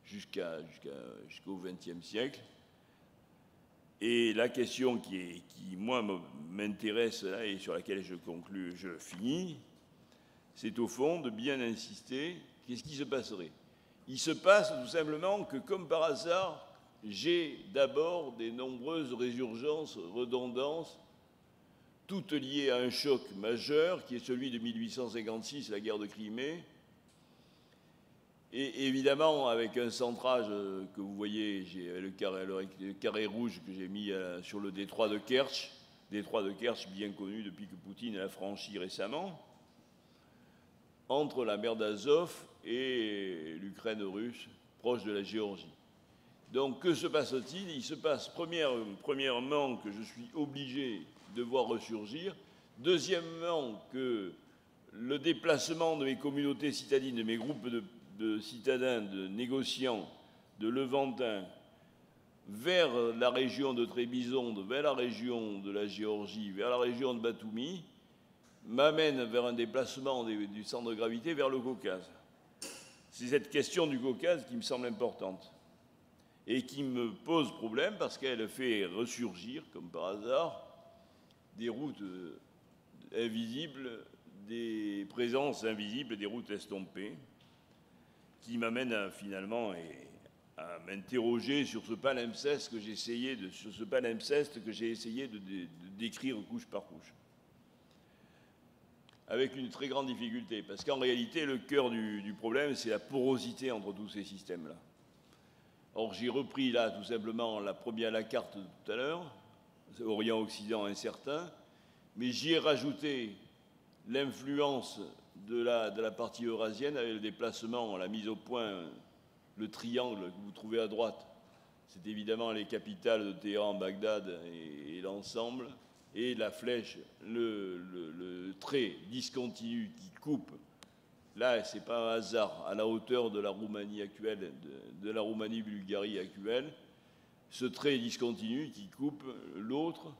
B: jusqu'au XXe siècle. Et la question qui moi, m'intéresse là et sur laquelle je conclue, je finis, c'est au fond de bien insister, qu'est-ce qui se passerait? Il se passe tout simplement que, comme par hasard, j'ai d'abord des nombreuses résurgences, redondances, toutes liées à un choc majeur, qui est celui de 1856, la guerre de Crimée, et évidemment, avec un centrage que vous voyez, j'ai le carré rouge que j'ai mis sur le détroit de Kerch bien connu depuis que Poutine l'a franchi récemment, entre la mer d'Azov et l'Ukraine russe, proche de la Géorgie. Donc, que se passe-t-il? Il se passe premièrement que je suis obligé de voir ressurgir, deuxièmement que le déplacement de mes communautés citadines, de mes groupes de citadins, de négociants, de Levantins, vers la région de Trébizonde, vers la région de la Géorgie, vers la région de Batoumi, m'amène vers un déplacement du centre de gravité vers le Caucase. C'est cette question du Caucase qui me semble importante et qui me pose problème parce qu'elle fait ressurgir, comme par hasard, des routes invisibles, des présences invisibles, des routes estompées, qui m'amène finalement à m'interroger sur ce palimpseste que j'ai essayé de décrire couche par couche. Avec une très grande difficulté, parce qu'en réalité, le cœur du problème, c'est la porosité entre tous ces systèmes-là. Or, j'ai repris là, tout simplement, la carte de tout à l'heure, Orient-Occident incertain, mais j'y ai rajouté l'influence de la partie eurasienne avec le déplacement, la mise au point, le triangle que vous trouvez à droite. C'est évidemment les capitales de Téhéran, Bagdad et l'ensemble, et la flèche, le trait discontinu qui coupe. Là, ce n'est pas un hasard, à la hauteur de la Roumanie actuelle, de la Roumanie-Bulgarie actuelle, ce trait discontinu qui coupe l'autre,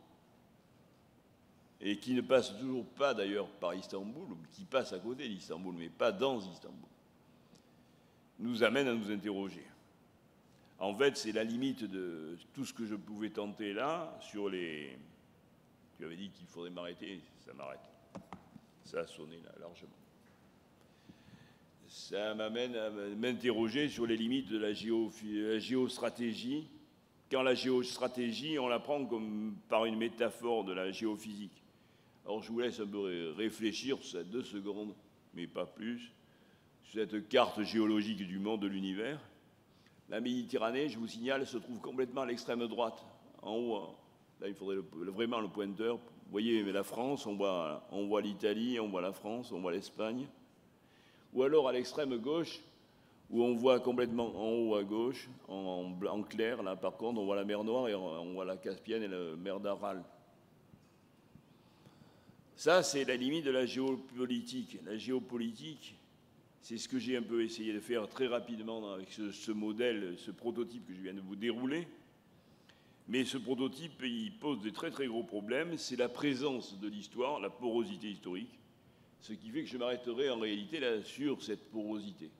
B: et qui ne passe toujours pas d'ailleurs par Istanbul, qui passe à côté d'Istanbul, mais pas dans Istanbul, nous amène à nous interroger. En fait, c'est la limite de tout ce que je pouvais tenter là sur les... Tu avais dit qu'il faudrait m'arrêter, ça m'arrête. Ça a sonné là, largement. Ça m'amène à m'interroger sur les limites de la géostratégie, quand la géostratégie, on la prend comme par une métaphore de la géophysique. Alors je vous laisse un peu réfléchir sur 2 secondes, mais pas plus, sur cette carte géologique du monde, de l'univers. La Méditerranée, je vous signale, se trouve complètement à l'extrême droite, en haut. Là, il faudrait vraiment le pointeur. Vous voyez la France, on voit l'Italie, on voit la France, on voit l'Espagne. Ou alors à l'extrême gauche, où on voit complètement en haut à gauche, en clair, là par contre, on voit la mer Noire et on voit la Caspienne et la mer d'Aral. Ça, c'est la limite de la géopolitique. La géopolitique, c'est ce que j'ai un peu essayé de faire très rapidement avec ce modèle, ce prototype que je viens de vous dérouler. Mais ce prototype, il pose des très très gros problèmes. C'est la présence de l'histoire, la porosité historique, ce qui fait que je m'arrêterai en réalité là sur cette porosité.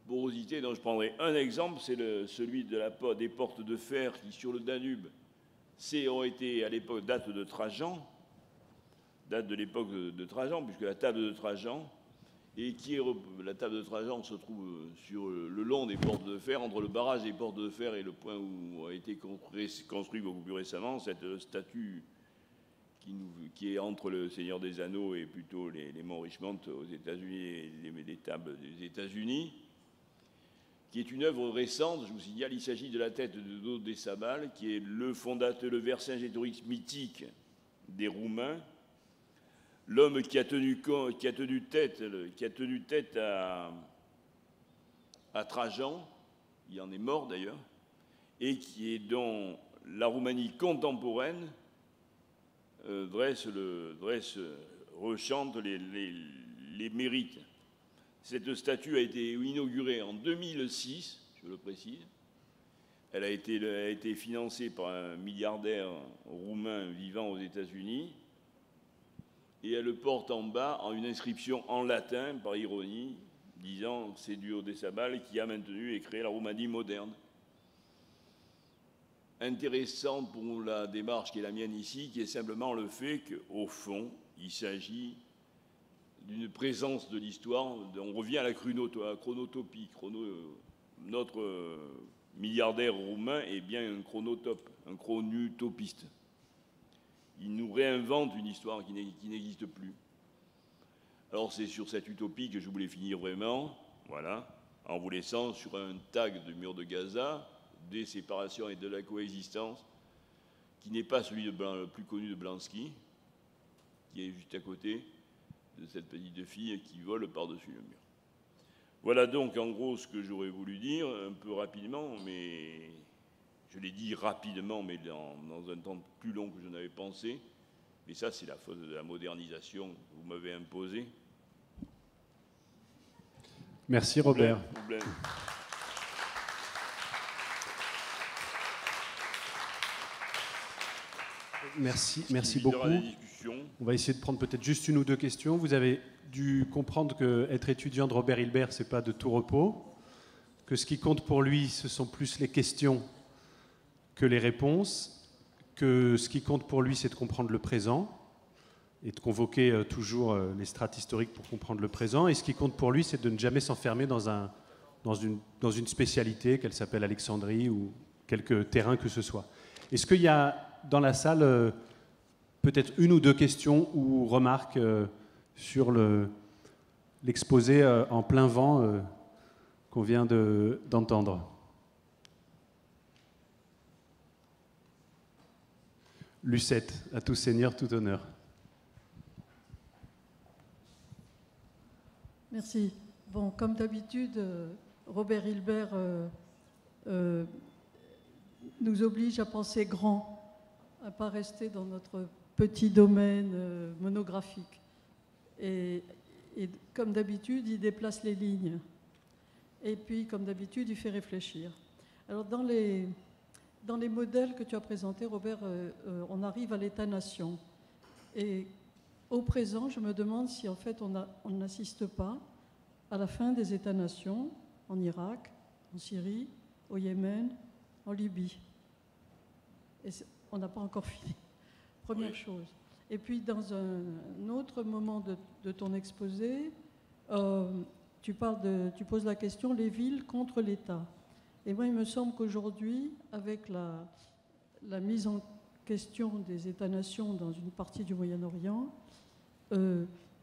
B: Porosité dont je prendrai un exemple, c'est celui des portes de fer qui, sur le Danube, ont été à l'époque date de l'époque de Trajan, puisque la table de Trajan, la table de Trajan se trouve sur le long des portes de fer, entre le barrage des portes de fer et le point où a été construit beaucoup plus récemment cette statue qui est entre le Seigneur des Anneaux et plutôt les monts Richmond aux États-Unis et les tables des États-Unis, qui est une œuvre récente. Je vous signale, il s'agit de la tête de Dodécimal, qui est le fondateur, le Vercingétorix mythique des Roumains, l'homme qui a tenu tête à Trajan il en est mort d'ailleurs, et dont la Roumanie contemporaine rechante les mérites. Cette statue a été inaugurée en 2006, je le précise. Elle a été financée par un milliardaire roumain vivant aux États-Unis. Et elle porte en bas une inscription en latin, par ironie, disant que c'est Dio de Sabal qui a maintenu et créé la Roumanie moderne. Intéressante pour la démarche qui est la mienne ici, qui est simplement le fait qu'au fond, il s'agit d'une présence de l'histoire. On revient à la chronotopie. Notre milliardaire roumain est bien un chronotope, un chronutopiste. Il nous réinvente une histoire qui n'existe plus. Alors c'est sur cette utopie que je voulais finir vraiment, voilà, en vous laissant sur un tag de mur de Gaza, des séparations et de la coexistence, qui n'est pas celui le plus connu de Blansky, qui est juste à côté de cette petite fille qui vole par-dessus le mur. Voilà donc en gros ce que j'aurais voulu dire, un peu rapidement, mais je l'ai dit rapidement, mais dans un temps plus long que je n'avais pensé. Mais ça, c'est la faute de la modernisation que vous m'avez imposée.
A: Merci Robert. Merci beaucoup. On va essayer de prendre peut-être juste une ou deux questions. Vous avez dû comprendre qu'être étudiant de Robert Hilbert, ce n'est pas de tout repos, que ce qui compte pour lui, ce sont plus les questions que les réponses, que ce qui compte pour lui, c'est de comprendre le présent et de convoquer toujours les strates historiques pour comprendre le présent. Et ce qui compte pour lui, c'est de ne jamais s'enfermer dans une spécialité, qu'elle s'appelle Alexandrie ou quelque terrain que ce soit. Est-ce qu'il y a dans la salle peut-être une ou deux questions ou remarques sur l'exposé en plein vent qu'on vient d'entendre? Lucette, à tout seigneur, tout honneur.
C: Merci. Bon, comme d'habitude, Robert Hilbert nous oblige à penser grand, à ne pas rester dans notre petit domaine monographique. Et comme d'habitude, il déplace les lignes. Et puis, comme d'habitude, il fait réfléchir. Alors, dans les modèles que tu as présentés, Robert, on arrive à l'État-nation. Et au présent, je me demande si en fait on n'assiste pas à la fin des États-nations en Irak, en Syrie, au Yémen, en Libye. Et on n'a pas encore fini. Première chose. Et puis, dans un autre moment de ton exposé, tu poses la question « Les villes contre l'État ». Et moi, il me semble qu'aujourd'hui, avec la mise en question des États-nations dans une partie du Moyen-Orient,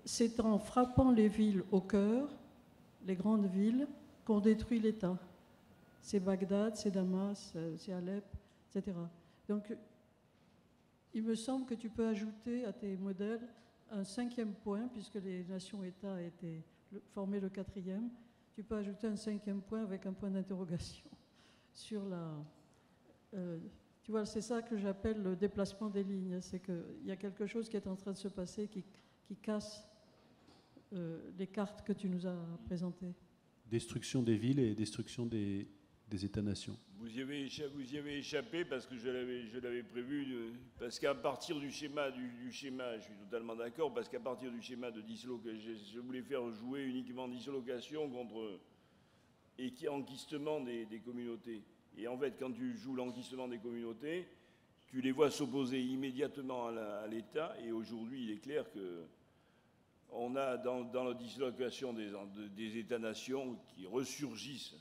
C: c'est en frappant les villes au cœur, les grandes villes, qu'on détruit l'État. C'est Bagdad, c'est Damas, c'est Alep, etc. Donc, il me semble que tu peux ajouter à tes modèles un 5e point, puisque les nations-États étaient formé le 4e, tu peux ajouter un 5e point avec un point d'interrogation sur tu vois, c'est ça que j'appelle le déplacement des lignes. C'est qu'il y a quelque chose qui est en train de se passer qui casse les cartes que tu nous as présentées.
A: Destruction des villes et destruction des États-nations.
B: Vous y avez échappé parce que je l'avais prévu, parce qu'à partir du schéma, je suis totalement d'accord, parce qu'à partir du schéma de dislocation, je voulais faire jouer uniquement dislocation contre enquistement des communautés. Et en fait, quand tu joues l'enquistement des communautés, tu les vois s'opposer immédiatement à l'État, et aujourd'hui, il est clair que on a dans la dislocation des États-nations qui ressurgissent.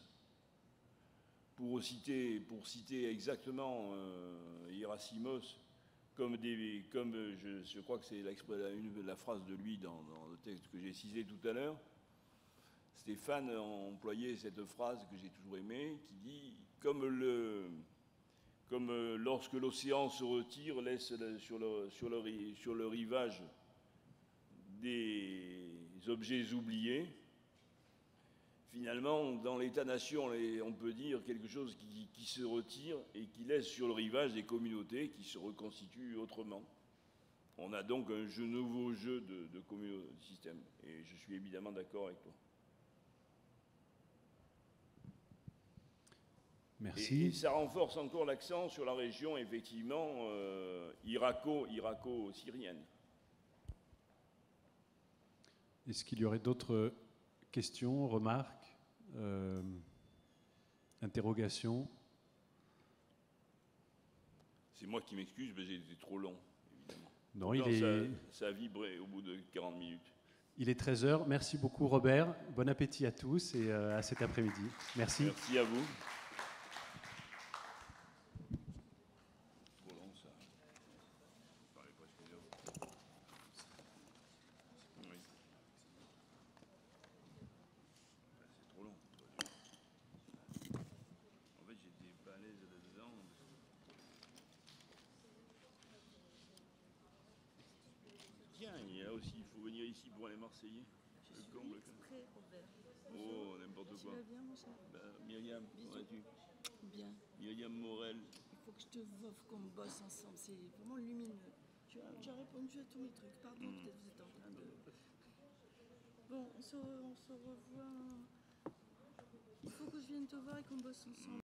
B: Pour citer exactement Hierasimos, je crois que c'est la phrase de lui dans le texte que j'ai cité tout à l'heure, Stéphane a employé cette phrase que j'ai toujours aimée, qui dit comme lorsque l'océan se retire, laisse sur le rivage des objets oubliés, finalement, dans l'État-nation, on peut dire quelque chose qui se retire et qui laisse sur le rivage des communautés qui se reconstituent autrement. On a donc un nouveau jeu de système. Et je suis évidemment d'accord avec toi.
A: Merci.
B: Et ça renforce encore l'accent sur la région, effectivement, irako-syrienne.
A: Est-ce qu'il y aurait d'autres questions, remarques, interrogations?
B: C'est moi qui m'excuse, mais j'ai été trop long, évidemment.
A: Non,
B: ça a vibré au bout de 40 minutes.
A: Il est 13 h. Merci beaucoup, Robert. Bon appétit à tous et à cet après-midi. Merci.
B: Merci à vous. Trop long, ça. Je parlais presque une heure. Oui. C'est trop long. En fait, j'étais pas à l'aise là-dedans. Tiens, il faut venir ici pour les Marseillais.
D: Je suis venu exprès, Robert.
B: Oh, n'importe quoi.
D: Tu vas bien, mon cher?
B: Myriam, comment vas-tu?
D: Bien.
B: Myriam Morel.
D: Il faut que je te voie, qu'on bosse ensemble. C'est vraiment lumineux. Tu as répondu à tous mes trucs. Pardon, peut-être vous êtes en train de... Bon, on se revoit. Il faut que je vienne te voir et qu'on bosse ensemble.